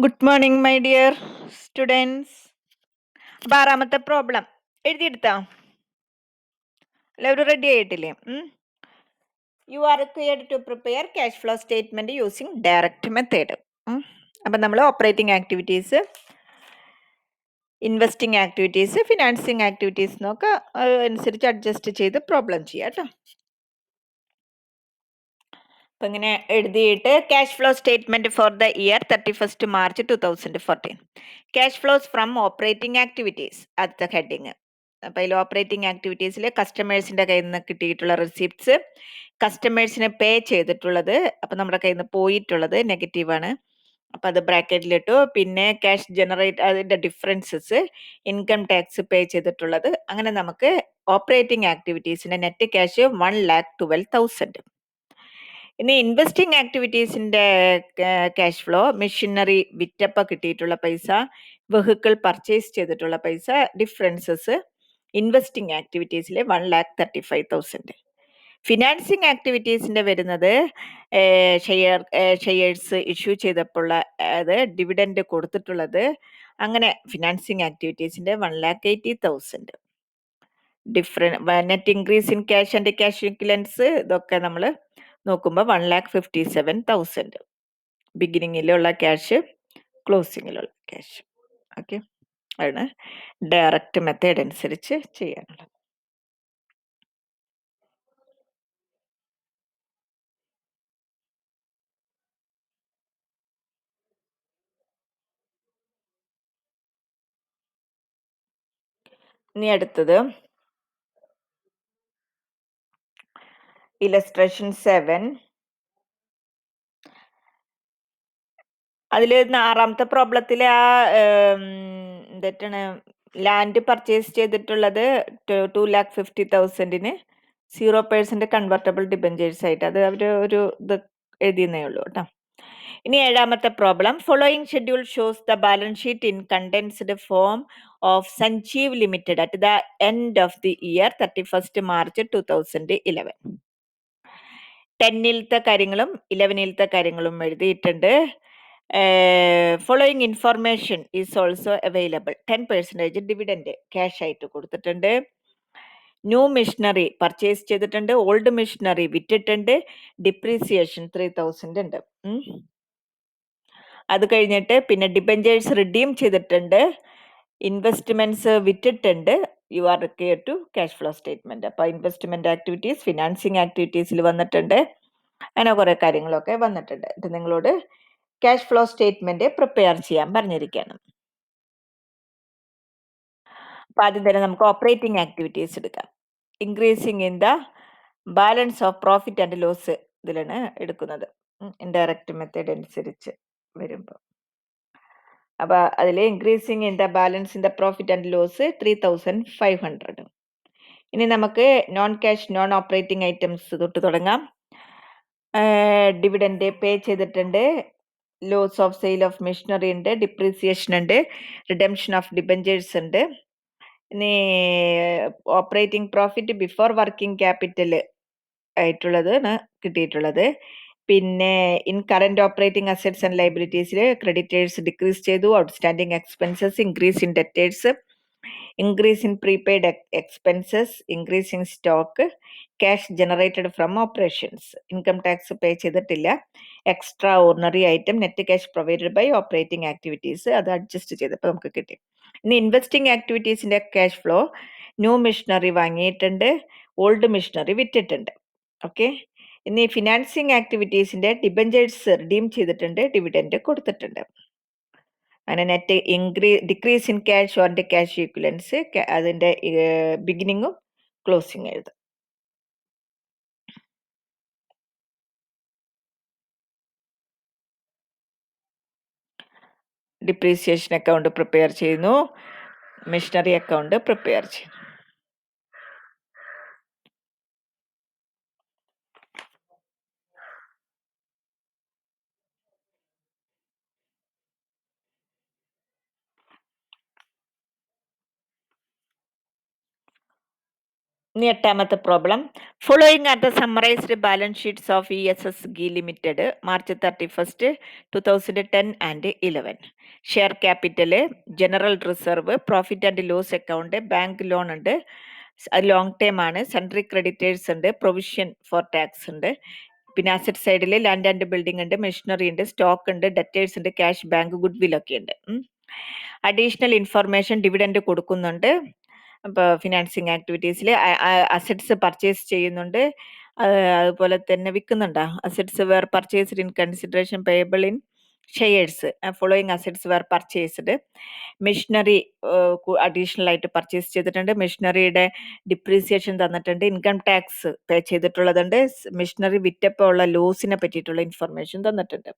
Good morning my dear students. അപ്പൊ ആറാമത്തെ problem എഴുതിയെടുത്താ എല്ലാവരും റെഡി ആയിട്ടില്ലേ? You are required to prepare cash flow statement using direct method. അപ്പം നമ്മൾ operating activities, investing activities, financing activities എന്നൊക്കെ അനുസരിച്ച് അഡ്ജസ്റ്റ് ചെയ്ത് പ്രോബ്ലം ചെയ്യാം കേട്ടോ. അപ്പം ഇങ്ങനെ എഴുതിയിട്ട് cash flow statement for the year 31 March 2014. Cash flows from operating activities അടുത്ത ഹെഡിങ്. അപ്പം അതിൽ ഓപ്പറേറ്റിംഗ് ആക്ടിവിറ്റീസിൽ കസ്റ്റമേഴ്സിന്റെ കയ്യിൽ നിന്ന് കിട്ടിയിട്ടുള്ള റിസിപ്റ്റ്സ്, കസ്റ്റമേഴ്സിന് പേ ചെയ്തിട്ടുള്ളത്, അപ്പം നമ്മുടെ കയ്യിൽ നിന്ന് പോയിട്ടുള്ളത് നെഗറ്റീവാണ്, അപ്പം അത് ബ്രാക്കറ്റിലിട്ടു. പിന്നെ ക്യാഷ് ജനറേറ്റ് അതിന്റെ ഡിഫറൻസസ്, ഇൻകം ടാക്സ് പേ ചെയ്തിട്ടുള്ളത്, അങ്ങനെ നമുക്ക് ഓപ്പറേറ്റിംഗ് ആക്ടിവിറ്റീസിന്റെ നെറ്റ് ക്യാഷ് 1,12,000. ഇനി ഇൻവെസ്റ്റിംഗ് ആക്ടിവിറ്റീസിന്റെ ക്യാഷ് ഫ്ലോ, മെഷീനറി വിറ്റപ്പ കിട്ടിയിട്ടുള്ള പൈസ, വെഹിക്കിൾ പർച്ചേസ് ചെയ്തിട്ടുള്ള പൈസ, ഡിഫറൻസസ് ഇൻവെസ്റ്റിംഗ് ആക്ടിവിറ്റീസിലെ 1,35,000. ഫിനാൻസിങ് ആക്ടിവിറ്റീസിന്റെ വരുന്നത് ഷെയർസ് ഇഷ്യൂ ചെയ്തപ്പോൾ അത് ഡിവിഡൻഡ് കൊടുത്തിട്ടുള്ളത്, അങ്ങനെ ഫിനാൻസിങ് ആക്ടിവിറ്റീസിന്റെ 1,80,000. Net increase in cash and cash equivalents ഇതൊക്കെ നമ്മൾ നോക്കുമ്പോൾ 1,57,000 ബിഗിനിങ്ങിലുള്ള ക്യാഷ്, ക്ലോസിങ്ങിലുള്ള ക്യാഷ്. ഓക്കെ, ആണ് ഡയറക്റ്റ് മെത്തേഡ് അനുസരിച്ച് ചെയ്യാനുള്ളത്. ഇനി അടുത്തത് ഇലസ്ട്രേഷൻ 7. അതിൽ ആറാമത്തെ പ്രോബ്ലത്തിലെ ആ എന്താണ് ലാൻഡ് പർച്ചേസ് ചെയ്തിട്ടുള്ളത് 2,50,000 0% കൺവെർട്ടബിൾ ഡിബഞ്ചേഴ്സ് ആയിട്ട്, അത് അവർ ഒരു ഇത് എഴുതിയെന്നേ ഉള്ളൂ കേട്ടോ. ഇനി ഏഴാമത്തെ problem, following schedule shows the balance sheet in condensed form of Sanjeev limited at the end of the year 31 March 2011. 10-ത്തെ കാര്യങ്ങളും 11-ത്തെ കാര്യങ്ങളും എഴുതിയിട്ടുണ്ട്. Following information is also available. 10% dividend cash ആയിട്ട് കൊടുത്തിട്ടുണ്ട്. ന്യൂ മെഷീനറി പർച്ചേസ് ചെയ്തിട്ടുണ്ട്, ഓൾഡ് മെഷീനറി വിറ്റിട്ടുണ്ട്, depreciation 3,000 ഉണ്ട്. അത് കഴിഞ്ഞിട്ട് പിന്നെ ഡിബഞ്ചേഴ്സ് റിഡീം ചെയ്തിട്ടുണ്ട്, ഇൻവെസ്റ്റ്മെന്റ്സ് വിറ്റിട്ടുണ്ട്. You are required to cash flow statement. അപ്പൊ ഇൻവെസ്റ്റ്മെന്റ് ആക്ടിവിറ്റീസ് ഫിനാൻസിങ് ആക്ടിവിറ്റീസിൽ വന്നിട്ടുണ്ട്, അങ്ങനെ കുറെ കാര്യങ്ങളൊക്കെ വന്നിട്ടുണ്ട്. ഇത് നിങ്ങളോട് ക്യാഷ് ഫ്ലോ സ്റ്റേറ്റ്മെന്റ് പ്രിപ്പയർ ചെയ്യാൻ പറഞ്ഞിരിക്കുകയാണ്. അപ്പൊ ആദ്യം തന്നെ നമുക്ക് ഓപ്പറേറ്റിംഗ് ആക്ടിവിറ്റീസ് എടുക്കാം. Increasing in the balance of profit and loss ഇതിലാണ് എടുക്കുന്നത്, ഇൻഡയറക്റ്റ് മെത്തേഡ് അനുസരിച്ച് വരുമ്പോൾ. അപ്പൊ അതിൽ increasing in the balance in the profit and loss 3,500. ഇനി നമുക്ക് non cash non operating items തൊട്ട് തുടങ്ങാം. ഡിവിഡൻഡ് പേ ചെയ്തിട്ടുണ്ട്, loss of sale of machinery ഉണ്ട്, ഡിപ്രീസിയേഷൻ ഉണ്ട്, റിഡംഷൻ ഓഫ് ഡിബഞ്ചേഴ്സ് ഉണ്ട്. ഇനി operating profit before working capital ആയിട്ടുള്ളതാണ് കിട്ടിയിട്ടുള്ളത്. പിന്നെ in current operating assets and ലൈബിലിറ്റീസിൽ ക്രെഡിറ്റേഴ്സ് ഡിക്രീസ് ചെയ്തു, outstanding expenses increase in debtors, increase in prepaid expenses, increase in stock, cash generated from operations, income tax pay ചെയ്തിട്ടില്ല, extraordinary item, net cash provided by operating activities, അത് adjust ചെയ്തപ്പോൾ നമുക്ക് കിട്ടി. ഇനി investing ആക്ടിവിറ്റീസിന്റെ cash flow, new machinery വാങ്ങിയിട്ടുണ്ട്, old machinery വിറ്റിട്ടുണ്ട്. Okay, ഇനി ഫിനാൻസിങ് ആക്ടിവിറ്റീസിന്റെ ഡിബഞ്ചേഴ്സ് റിഡീം ചെയ്തിട്ടുണ്ട്, ഡിവിഡൻഡ് കൊടുത്തിട്ടുണ്ട്. അങ്ങനെ net decrease in cash or cash equivalents, അതിന്റെ ബിഗിനിങ്ങും ക്ലോസിങ് എഴുതും. ഡിപ്രീസിയേഷൻ അക്കൗണ്ട് പ്രിപ്പയർ ചെയ്യുന്നു, മെഷീനറി അക്കൗണ്ട് പ്രിപ്പയർ ചെയ്യുന്നു. ഇനി എട്ടാമത്തെ problem. Following are the summarized balance sheets of ESS Ghee limited March 31, 2010 and 11. Share capital, general reserve, profit and loss account, bank loan ഉണ്ട്, long term ആണ്, sundry creditors ഉണ്ട്, provision for tax ഉണ്ട്. പിന്നെ asset സൈഡിൽ land and building ഉണ്ട്, machinery ഉണ്ട്, stock ഉണ്ട്, debtors ഉണ്ട്, ക്യാഷ്, ബാങ്ക്, ഗുഡ് വിൽ ഒക്കെ ഉണ്ട്. അഡീഷണൽ ഇൻഫർമേഷൻ ഡിവിഡൻഡ് കൊടുക്കുന്നുണ്ട്. അപ്പോൾ ഫിനാൻസിങ് ആക്ടിവിറ്റീസിൽ അസറ്റ്സ് പർച്ചേസ് ചെയ്യുന്നുണ്ട്, അതുപോലെ തന്നെ വിൽക്കുന്നുണ്ടോ? Assets were purchased in consideration payable in shares. Following assets were purchased. Machinery additional ആയിട്ട് പർച്ചേസ് ചെയ്തിട്ടുണ്ട്. മെഷീനറിയുടെ ഡിപ്രീസിയേഷൻ തന്നിട്ടുണ്ട്. ഇൻകം ടാക്സ് പേ ചെയ്തിട്ടുള്ളതുണ്ട്. മെഷീനറി വിറ്റപ്പോൾ ഉള്ള ലോസിനെ പറ്റിയിട്ടുള്ള ഇൻഫർമേഷൻ തന്നിട്ടുണ്ട്.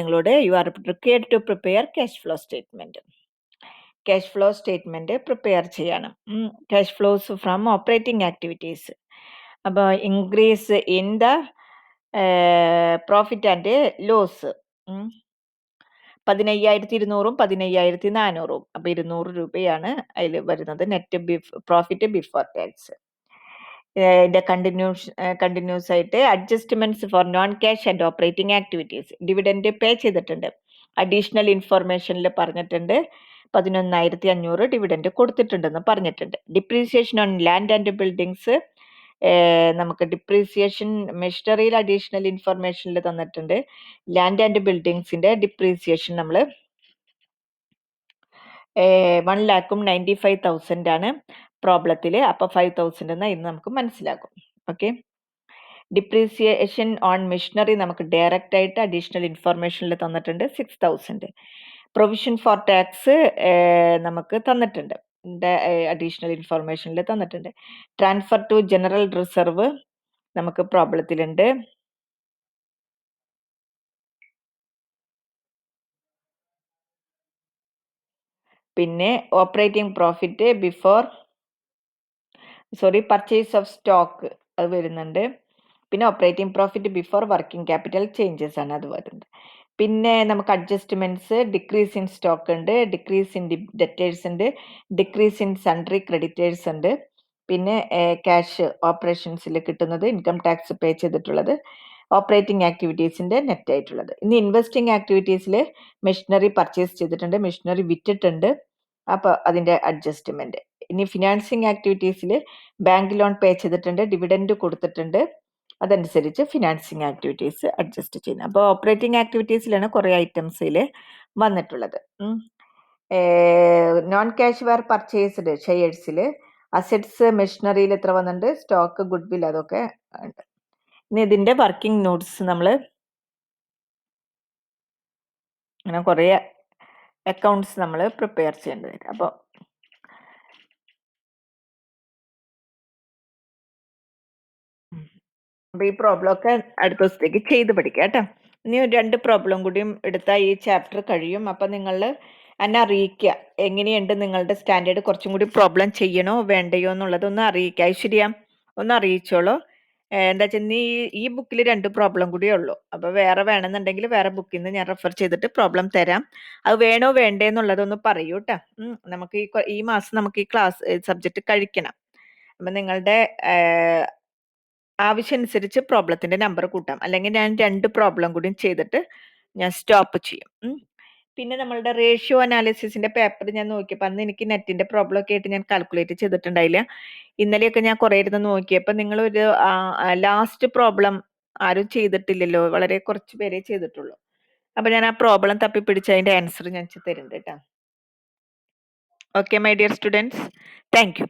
നിങ്ങളോട് you are required to prepare cash flow statement. Cash flow statement prepare ചെയ്യണം. Cash flows from operating activities. അപ്പോൾ increase in the profit and loss 15,200 15,400. അപ്പോൾ 200 രൂപയാണ് അതിൽ വരുന്നത്. Net profit before tax. ഇതിന്റെ കണ്ടിന്യൂസ് ആയിട്ട് adjustments four non cash and operating activities. Dividend pay ചെയ്തിട്ടുണ്ട്. Additional ഇൻഫർമേഷനിൽ പറഞ്ഞിട്ടുണ്ട് 11,500 ഡിവിഡൻഡ് കൊടുത്തിട്ടുണ്ടെന്ന് പറഞ്ഞിട്ടുണ്ട്. Depreciation on land and buildings, നമുക്ക് ഡിപ്രീസിയേഷൻ മെഷീനറിയിൽ അഡീഷണൽ ഇൻഫർമേഷനിൽ തന്നിട്ടുണ്ട്. ലാൻഡ് ആൻഡ് ബിൽഡിങ്സിന്റെ ഡിപ്രീസിയേഷൻ നമ്മൾ 1,95,000 ആണ് പ്രോബ്ലത്തിൽ. അപ്പോൾ 5,000 എന്ന് ഇന്ന് നമുക്ക് മനസ്സിലാക്കും. ഓക്കെ. ഡിപ്രീസിയേഷൻ ഓൺ മെഷീനറി നമുക്ക് ഡയറക്റ്റ് ആയിട്ട് അഡീഷണൽ ഇൻഫർമേഷനിൽ തന്നിട്ടുണ്ട് 6,000. പ്രൊവിഷൻ ഫോർ ടാക്സ് നമുക്ക് തന്നിട്ടുണ്ട്, അഡീഷണൽ ഇൻഫർമേഷനിൽ തന്നിട്ടുണ്ട്. ട്രാൻസ്ഫർ ടു ജനറൽ റിസർവ് നമുക്ക് പ്രോബ്ലത്തിലുണ്ട്. പിന്നെ operating profit purchase of stock അത് വരുന്നുണ്ട്. പിന്നെ operating profit before working capital changes ആണ് അത് വരുന്നത്. പിന്നെ നമുക്ക് അഡ്ജസ്റ്റ്മെന്റ്സ്, ഡിക്രീസ് ഇൻ സ്റ്റോക്ക് ഉണ്ട്, ഡിക്രീസ് ഇൻ ഡെറ്റേഴ്സ് ഉണ്ട്, ഡിക്രീസ് ഇൻ സൺട്രി ക്രെഡിറ്റേഴ്സ് ഉണ്ട്. പിന്നെ ക്യാഷ് ഓപ്പറേഷൻസിൽ കിട്ടുന്നത്, ഇൻകം ടാക്സ് പേ ചെയ്തിട്ടുള്ളത്, ഓപ്പറേറ്റിംഗ് ആക്ടിവിറ്റീസിന്റെ നെറ്റ് ആയിട്ടുള്ളത്. ഇനി ഇൻവെസ്റ്റിംഗ് ആക്ടിവിറ്റീസിൽ മെഷീനറി പർച്ചേസ് ചെയ്തിട്ടുണ്ട്, മെഷീനറി വിറ്റിട്ടുണ്ട്, അപ്പോൾ അതിന്റെ അഡ്ജസ്റ്റ്മെന്റ്. ഇനി ഫിനാൻസിങ് ആക്ടിവിറ്റീസിൽ ബാങ്ക് ലോൺ പേ ചെയ്തിട്ടുണ്ട്, ഡിവിഡൻഡ് കൊടുത്തിട്ടുണ്ട്, അതനുസരിച്ച് ഫിനാൻസിങ് ആക്ടിവിറ്റീസ് അഡ്ജസ്റ്റ് ചെയ്യുന്നത്. അപ്പോൾ ഓപ്പറേറ്റിംഗ് ആക്ടിവിറ്റീസിലാണ് കുറേ ഐറ്റംസിൽ വന്നിട്ടുള്ളത്. നോൺ ക്യാഷ് വെയർ പർച്ചേസ്ഡ് ഷെയർസിൽ അസറ്റ്സ് മെഷീനറിയിൽ എത്ര വന്നിട്ടുണ്ട്, സ്റ്റോക്ക്, ഗുഡ് വിൽ, അതൊക്കെ ഉണ്ട്. ഇനി ഇതിന്റെ വർക്കിംഗ് നോട്ട്സ് നമ്മൾ അങ്ങനെ കുറേ അക്കൗണ്ട്സ് നമ്മൾ പ്രിപ്പയർ ചെയ്യേണ്ടത്. അപ്പോൾ ഈ പ്രോബ്ലം ഒക്കെ അടുത്ത ദിവസത്തേക്ക് ചെയ്ത് പഠിക്കാം കേട്ടോ. ഇനി 2 പ്രോബ്ലം കൂടിയും എടുത്താൽ ഈ ചാപ്റ്റർ കഴിയും. അപ്പം നിങ്ങൾ എന്നെ അറിയിക്കുക എങ്ങനെയുണ്ട് നിങ്ങളുടെ സ്റ്റാൻഡേർഡ്, കുറച്ചും കൂടി പ്രോബ്ലം ചെയ്യണോ വേണ്ടയോ എന്നുള്ളതൊന്ന് അറിയിക്കുക. ഐശ്വര്യ ഒന്ന് അറിയിച്ചോളൂ. എന്താ വെച്ചാൽ ഈ ബുക്കിൽ 2 പ്രോബ്ലം കൂടിയേ ഉള്ളൂ. അപ്പോൾ വേറെ വേണമെന്നുണ്ടെങ്കിൽ വേറെ ബുക്കിൽ നിന്ന് ഞാൻ റെഫർ ചെയ്തിട്ട് പ്രോബ്ലം തരാം. അത് വേണോ വേണ്ടേ എന്നുള്ളതൊന്ന് പറയൂ കേട്ടോ. നമുക്ക് ഈ മാസം നമുക്ക് ഈ ക്ലാസ് സബ്ജക്റ്റ് കഴിക്കണം. അപ്പം നിങ്ങളുടെ ആവശ്യമനുസരിച്ച് പ്രോബ്ലത്തിന്റെ നമ്പർ കൂട്ടാം. അല്ലെങ്കിൽ ഞാൻ 2 പ്രോബ്ലം കൂടി ചെയ്തിട്ട് ഞാൻ സ്റ്റോപ്പ് ചെയ്യും. പിന്നെ നമ്മളുടെ റേഷ്യോ അനാലിസിസിന്റെ പേപ്പർ ഞാൻ നോക്കിയപ്പോൾ അന്ന് എനിക്ക് നെറ്റിന്റെ പ്രോബ്ലം ഒക്കെ ആയിട്ട് ഞാൻ കാൽക്കുലേറ്റ് ചെയ്തിട്ടുണ്ടായില്ല. ഇന്നലെയൊക്കെ ഞാൻ കുറേ ഇരുന്ന് നോക്കിയപ്പോൾ നിങ്ങളൊരു ലാസ്റ്റ് പ്രോബ്ലം ആരും ചെയ്തിട്ടില്ലല്ലോ, വളരെ കുറച്ച് പേരേ ചെയ്തിട്ടുള്ളൂ. അപ്പൊ ഞാൻ ആ പ്രോബ്ലം തപ്പിപ്പിടിച്ച് അതിന്റെ ആൻസർ ഞാൻ തരുന്നുണ്ട് കേട്ടോ. Okay my dear students, thank you.